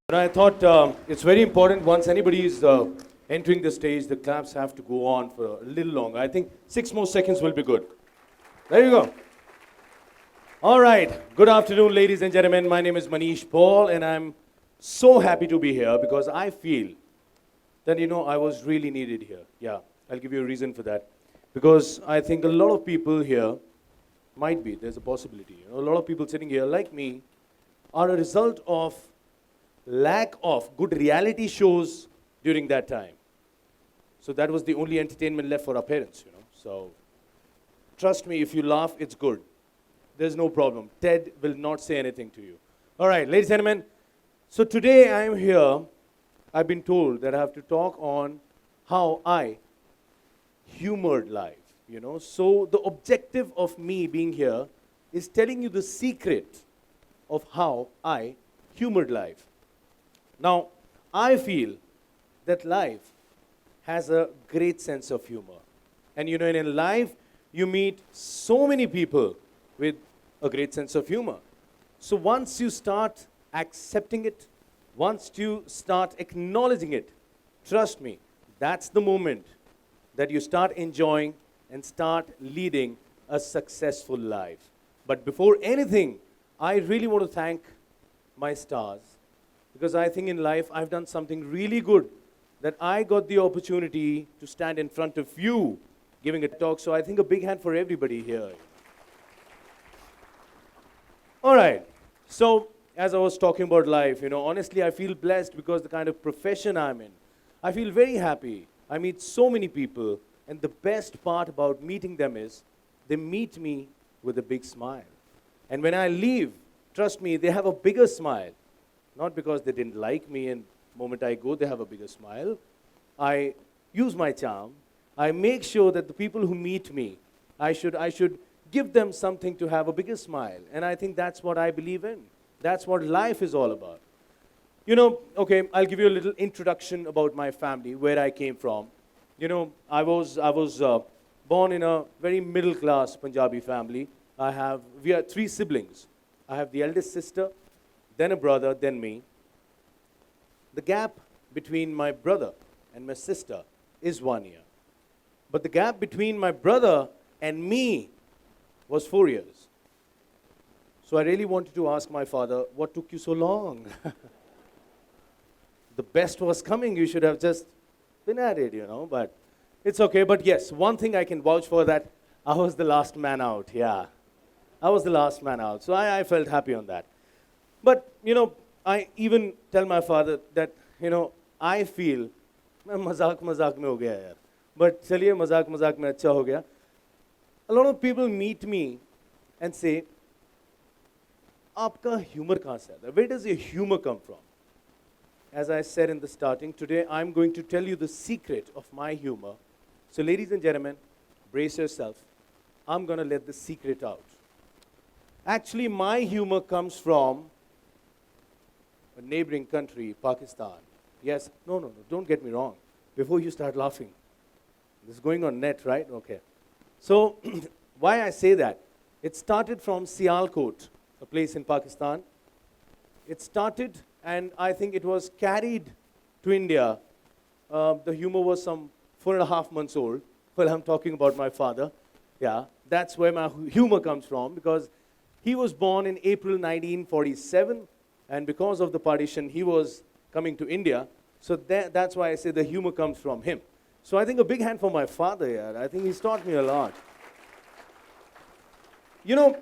But I thought it's very important once anybody is entering the stage, the claps have to go on for a little longer. I think 6 more seconds will be good. There you go. All right. Good afternoon, ladies and gentlemen. My name is Manish Paul, and I'm so happy to be here because I feel that, I was really needed here. Yeah, I'll give you a reason for that. Because I think a lot of people here might be, there's a possibility. A lot of people sitting here, like me, are a result of lack of good reality shows during that time. So that was the only entertainment left for our parents. So trust me, if you laugh, it's good. There's no problem. Ted will not say anything to you. All right, ladies and gentlemen. So today I'm here. I've been told that I have to talk on how I humored life. So the objective of me being here is telling you the secret of how I humored life. Now, I feel that life has a great sense of humor. And in life, you meet so many people with a great sense of humor. So once you start accepting it, once you start acknowledging it, trust me, that's the moment that you start enjoying and start leading a successful life. But before anything, I really want to thank my stars, because I think in life I've done something really good, that I got the opportunity to stand in front of you giving a talk. So I think a big hand for everybody here. All right. So as I was talking about life, honestly, I feel blessed because the kind of profession I'm in. I feel very happy. I meet so many people, and the best part about meeting them is they meet me with a big smile. And when I leave, trust me, they have a bigger smile. Not because they didn't like me, and the moment I go, they have a bigger smile. I use my charm. I make sure that the people who meet me, I should give them something to have a bigger smile. And I think that's what I believe in. That's what life is all about. Okay, I'll give you a little introduction about my family, where I came from. I was born in a very middle-class Punjabi family. We are three siblings. I have the eldest sister, then a brother, then me. The gap between my brother and my sister is 1 year. But the gap between my brother and me was 4 years. So I really wanted to ask my father, what took you so long? The best was coming. You should have just been at it, but it's okay. But yes, one thing I can vouch for, that I was the last man out. Yeah, I was the last man out. So I felt happy on that. But, I even tell my father that, I feel, mazak mein ho gaya yaar. But chaliye mazak mein acha ho gaya. A lot of people meet me and say, aapka humor kahan se aata hai? Where does your humor come from? As I said in the starting, today I'm going to tell you the secret of my humor. So ladies and gentlemen, brace yourself. I'm going to let the secret out. Actually, my humor comes from a neighboring country, Pakistan. Yes, no, don't get me wrong. Before you start laughing, this is going on net, right? Okay. So, why I say that? It started from Sialkot, a place in Pakistan. It started, and I think it was carried to India. The humor was some 4.5 months old. Well, I'm talking about my father. Yeah, that's where my humor comes from, because he was born in April 1947, and because of the partition, he was coming to India. So that's why I say the humor comes from him. So I think a big hand for my father here. I think he's taught me a lot. The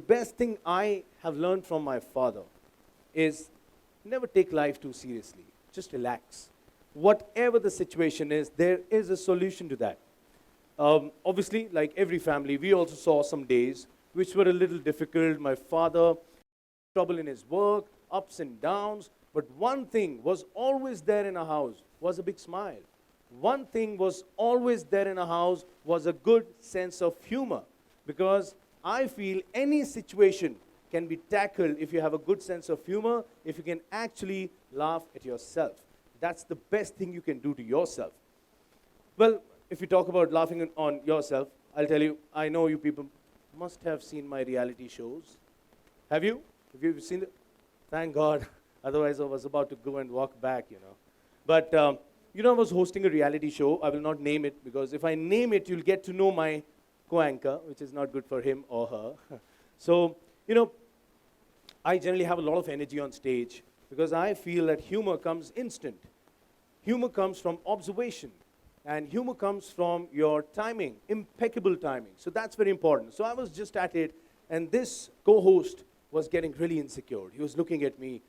best thing I have learned from my father is never take life too seriously. Just relax. Whatever the situation is, there is a solution to that. Obviously, like every family, we also saw some days which were a little difficult. My father, trouble in his work, ups and downs. But one thing was always there in a house was a big smile. One thing was always there in a house was a good sense of humor. Because I feel any situation can be tackled if you have a good sense of humor, if you can actually laugh at yourself. That's the best thing you can do to yourself. Well, if you talk about laughing on yourself, I'll tell you, I know you people must have seen my reality shows. Have you? Have you seen it? Thank God. Otherwise, I was about to go and walk back, you know. But, I was hosting a reality show. I will not name it because if I name it, you'll get to know my co-anchor, which is not good for him or her. So, I generally have a lot of energy on stage because I feel that humor comes instant. Humor comes from observation. And humor comes from your timing, impeccable timing. So that's very important. So I was just at it, and this co-host was getting really insecure. He was looking at me.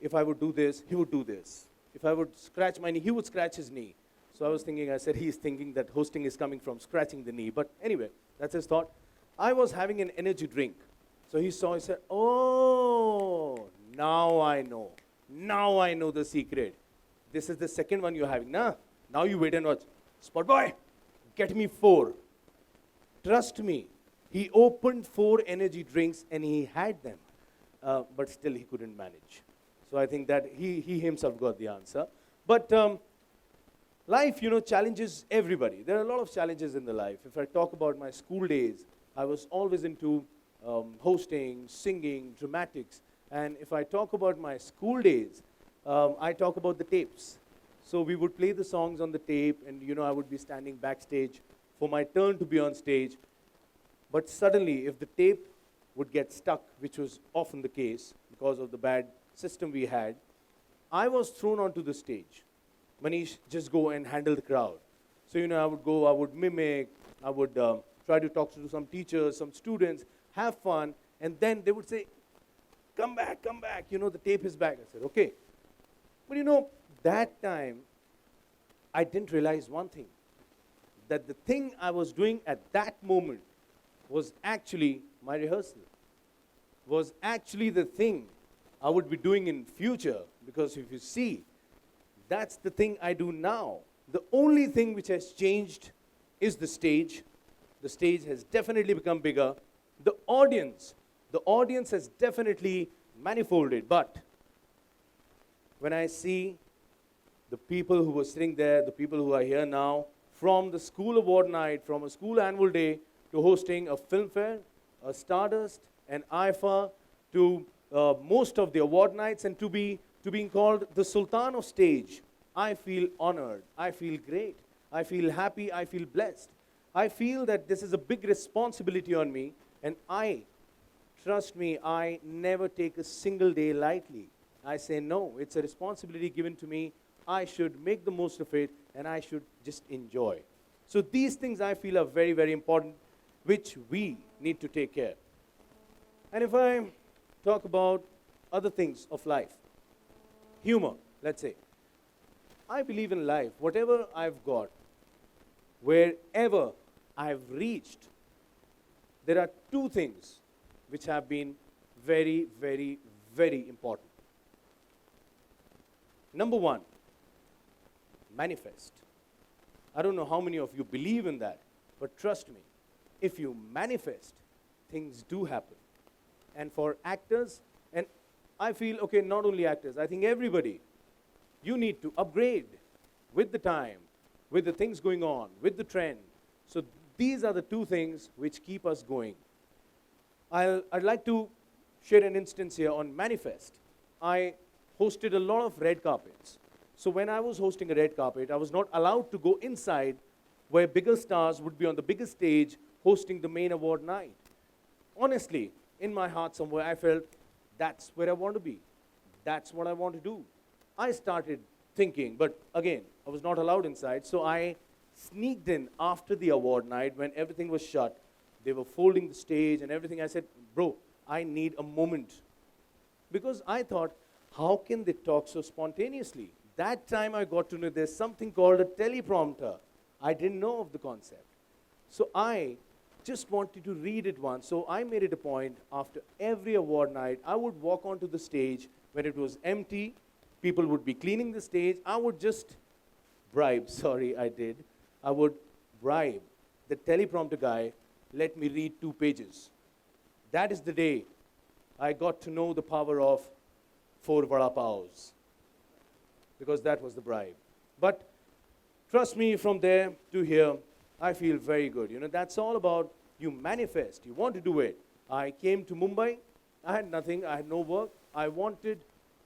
If I would do this, he would do this. If I would scratch my knee, he would scratch his knee. So I said, he's thinking that hosting is coming from scratching the knee. But anyway, that's his thought. I was having an energy drink. So he said, oh, now I know. Now I know the secret. This is the second one you're having. Nah, now you wait and watch. Spot boy, get me 4. Trust me. He opened 4 energy drinks and he had them. But still he couldn't manage. So I think that he himself got the answer. But life, challenges everybody. There are a lot of challenges in the life. If I talk about my school days, I was always into hosting, singing, dramatics. And if I talk about my school days, I talk about the tapes. So we would play the songs on the tape, and I would be standing backstage for my turn to be on stage. But suddenly, if the tape would get stuck, which was often the case because of the bad system we had, I was thrown onto the stage. Manish, just go and handle the crowd. So, I would go, I would mimic, I would try to talk to some teachers, some students, have fun, and then they would say, come back, the tape is back. I said, okay. But that time, I didn't realize one thing, that the thing I was doing at that moment was actually my rehearsal, was actually the thing I would be doing in future, because if you see, that's the thing I do now. The only thing which has changed is the stage. The stage has definitely become bigger. The audience has definitely manifolded, but when I see the people who were sitting there, the people who are here now, from the school award night, from a school annual day, to hosting a film fair, a Stardust, an IFA, to most of the award nights, and to being called the Sultan of Stage, I feel honored, I feel great, I feel happy, I feel blessed. I feel that this is a big responsibility on me, and trust me, I never take a single day lightly. I say, no, it's a responsibility given to me. I should make the most of it, and I should just enjoy. So these things I feel are very, very important, which we need to take care. And if I talk about other things of life, humor, let's say. I believe in life, whatever I've got, wherever I've reached, there are 2 things which have been very, very, very important. Number 1, manifest. I don't know how many of you believe in that, but trust me, if you manifest, things do happen. And for actors, and I feel, okay, not only actors, I think everybody, you need to upgrade with the time, with the things going on, with the trend. So these are the 2 things which keep us going. I'd like to share an instance here on manifest. I hosted a lot of red carpets. So when I was hosting a red carpet, I was not allowed to go inside where bigger stars would be on the biggest stage hosting the main award night. Honestly, in my heart somewhere, I felt that's where I want to be. That's what I want to do. I started thinking, but again, I was not allowed inside, so I sneaked in after the award night when everything was shut. They were folding the stage and everything. I said, bro, I need a moment. Because I thought, how can they talk so spontaneously? That time I got to know there's something called a teleprompter. I didn't know of the concept. So I just wanted to read it once. So I made it a point, after every award night, I would walk onto the stage when it was empty. People would be cleaning the stage. I would just bribe, I would bribe the teleprompter guy, let me read 2 pages. That is the day I got to know the power of 4 vada pavs, because that was the bribe. But trust me, from there to here, I feel very good. That's all about you manifest. You want to do it. I came to Mumbai. I had nothing. I had no work. I wanted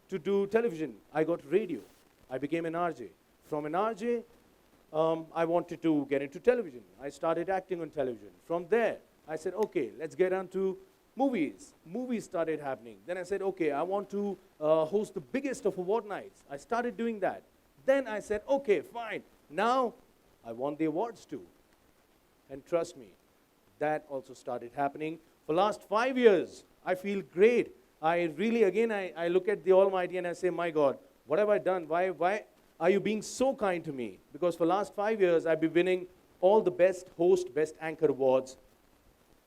to do television. I got radio. I became an RJ. From an RJ, I wanted to get into television. I started acting on television. From there, I said, okay, let's get on to movies. Movies started happening. Then I said, okay, I want to host the biggest of award nights. I started doing that. Then I said, okay, fine. Now, I want the awards too. And trust me, that also started happening. For last 5 years, I feel great. I really, again, I look at the Almighty and I say, my God, what have I done? Why are you being so kind to me? Because for last 5 years, I've been winning all the best host, best anchor awards.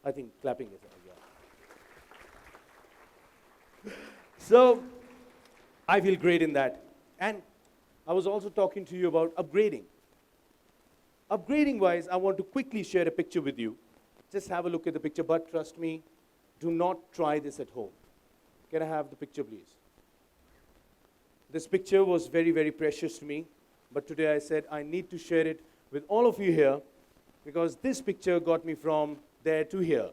I think clapping is yeah. So, I feel great in that. And I was also talking to you about upgrading. Upgrading-wise, I want to quickly share a picture with you. Just have a look at the picture, but trust me, do not try this at home. Can I have the picture, please? This picture was very, very precious to me, but today I said I need to share it with all of you here because this picture got me from there to here.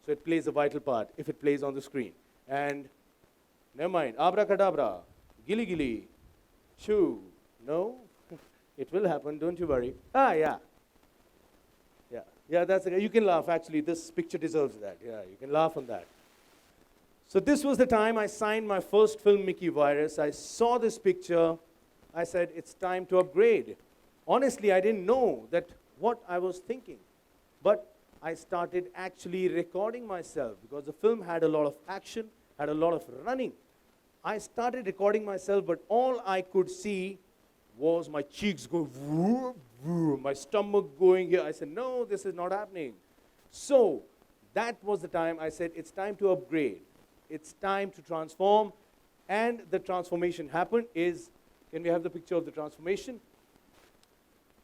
So it plays a vital part if it plays on the screen. And never mind, abracadabra, gilly gilly, shoo. No, it will happen, don't you worry. Yeah. Yeah, that's okay. You can laugh, actually. This picture deserves that. Yeah, you can laugh on that. So this was the time I signed my first film, Mickey Virus. I saw this picture. I said, it's time to upgrade. Honestly, I didn't know that what I was thinking. But I started actually recording myself because the film had a lot of action, had a lot of running. I started recording myself, but all I could see was my cheeks going, vroom, vroom, my stomach going here. I said, no, this is not happening. So that was the time I said, it's time to upgrade. It's time to transform. And the transformation happened is, can we have the picture of the transformation?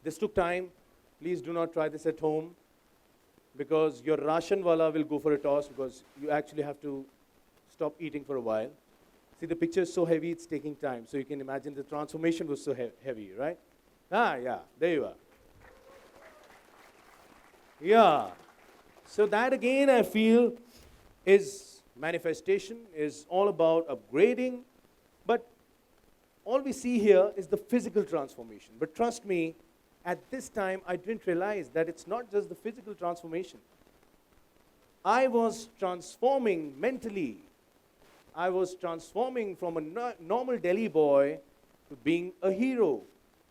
This took time. Please do not try this at home because your ration wala will go for a toss because you actually have to stop eating for a while. See, the picture is so heavy, it's taking time. So you can imagine the transformation was so heavy, right? Yeah, there you are. Yeah. So that again, I feel, is manifestation, is all about upgrading. But all we see here is the physical transformation. But trust me, at this time, I didn't realize that it's not just the physical transformation. I was transforming mentally. I was transforming from a normal Delhi boy to being a hero.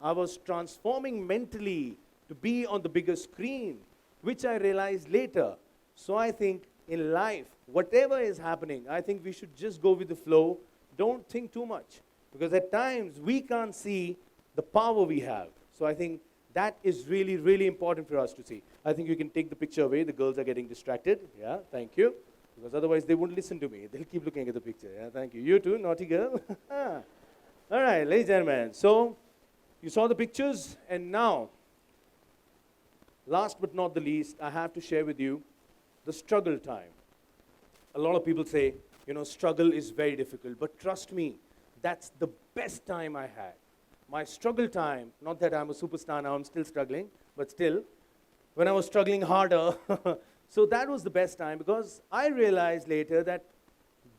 I was transforming mentally to be on the bigger screen, which I realized later. So I think in life, whatever is happening, I think we should just go with the flow. Don't think too much. Because at times, we can't see the power we have. So I think that is really, really important for us to see. I think you can take the picture away. The girls are getting distracted. Yeah, thank you. Because otherwise, they won't listen to me. They'll keep looking at the picture. Yeah, thank you. You too, naughty girl. All right, ladies and gentlemen. So you saw the pictures. And now, last but not the least, I have to share with you the struggle time. A lot of people say, you know, struggle is very difficult. But trust me, that's the best time I had. My struggle time, not that I'm a superstar now, I'm still struggling, but still, when I was struggling harder, so that was the best time because I realized later that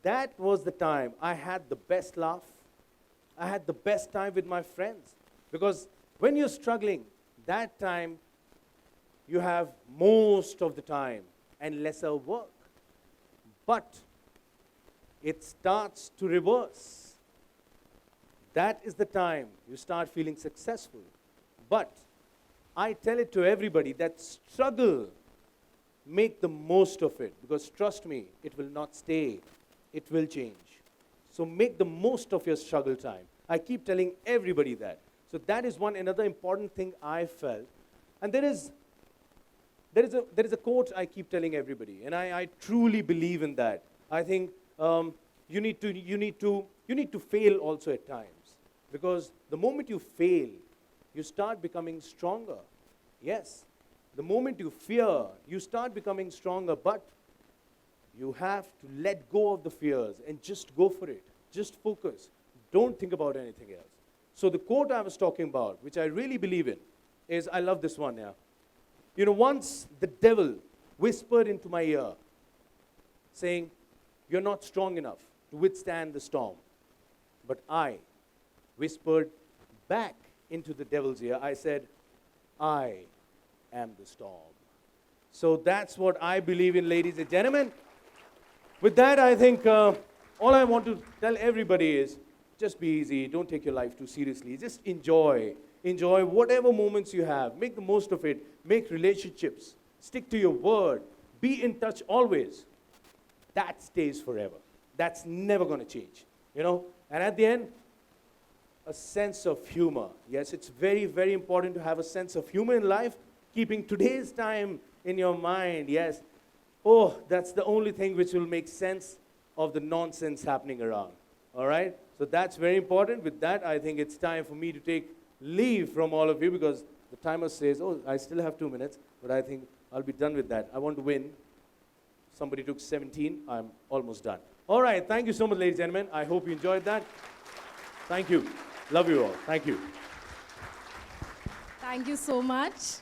that was the time I had the best laugh. I had the best time with my friends. Because when you're struggling, that time you have most of the time and lesser work. But it starts to reverse. That is the time you start feeling successful. But I tell it to everybody that struggle, make the most of it. Because trust me, it will not stay. It will change. So make the most of your struggle time. I keep telling everybody that. So that is another important thing I felt. And there is a quote I keep telling everybody. And I truly believe in that. I think you need to fail also at times. Because the moment you fail, you start becoming stronger. Yes, the moment you fear, you start becoming stronger, but you have to let go of the fears and just go for it. Just focus. Don't think about anything else. So the quote I was talking about, which I really believe in, is, I love this one here. You know, once the devil whispered into my ear, saying, you're not strong enough. to withstand the storm. But I whispered back into the devil's ear. I said, I am the storm. So that's what I believe in, ladies and gentlemen. With that, I think all I want to tell everybody is just be easy. Don't take your life too seriously. Just enjoy. Enjoy whatever moments you have. Make the most of it. Make relationships. Stick to your word. Be in touch always. That stays forever. That's never going to change. You know? And at the end, a sense of humor. Yes, it's very, very important to have a sense of humor in life. Keeping today's time in your mind. Yes. Oh, that's the only thing which will make sense of the nonsense happening around. All right? So that's very important. With that, I think it's time for me to take leave from all of you because the timer says, oh, I still have 2 minutes, but I think I'll be done with that. I want to win. Somebody took 17. I'm almost done. All right. Thank you so much, ladies and gentlemen. I hope you enjoyed that. Thank you. Love you all. Thank you. Thank you so much.